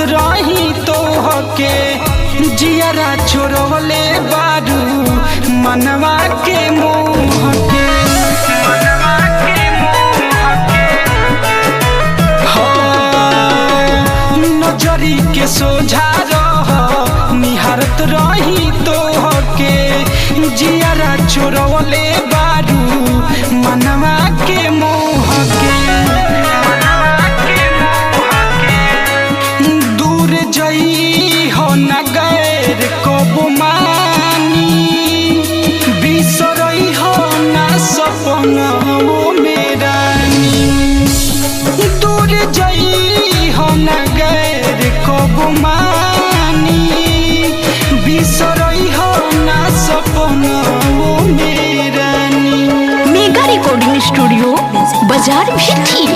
रही तोहके जियरा छोड़वले बारू मनवा के मोह के नजरी के सोझा रह निहारत रही तोहके जियरा छोड़वले बारू मनवा के मोह के दूर जई हो न गैर कब मानी बिसरई हो न सपना वो मेरा दूर जई हो न गैर कब मानी बिसरई हो न सपना वो मेरा मेगा रिकॉर्डिंग स्टूडियो बाजार भिट्ठी।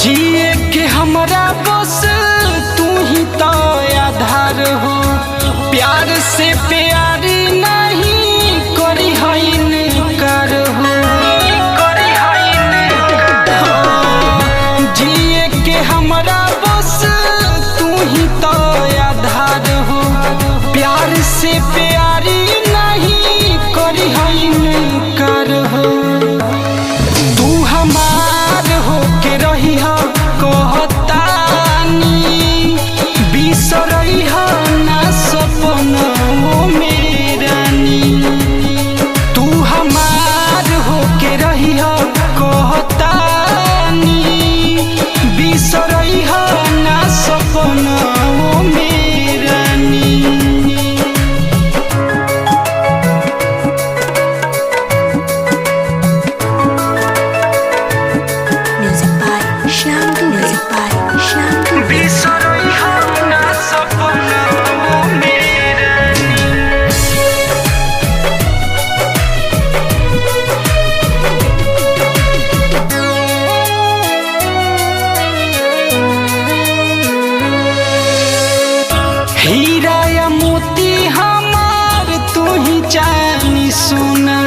जिए के हमरा बस तू ही तो आधार हो प्यार से प्यारी नहीं करी हईन कर हो जिए के हमरा बस तू ही तो आधार हो प्यार से प्यारी नहीं करी हईन कर हो तू हमार हो के रही हो कहतानी बिसरई हो ना सपना वो मेरानी तू हमार हो के रही हो कहतानी बिसरई हो ना सपना वो मेरानी बिसरई हो ना सपना वो मेरानी हीरा या मोती हमार तू ही जानी सोना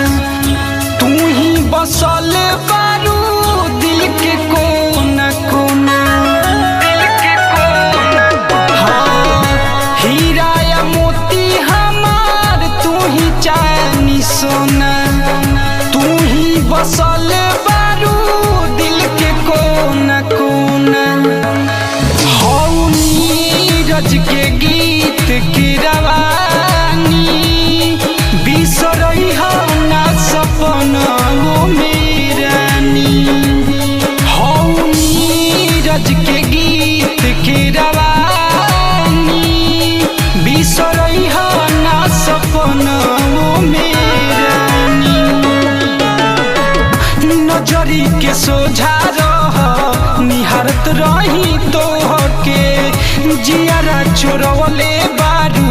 तू ही बसल बारू दिल के कोना कोना हाँ हीरा या मोती हमार तू ही जानी सोना तू ही बसल बारू दिल के कोना कोना हौ नीरज के गीत की रवानी बिसरई हो ना सपना वो मेरानी हौ नीरज के गीत की रवानी बिसरई हो ना सपना वो मेरानी नजरी के सोझा रह निहारत रही तोहके जियरा छोड़वले बारू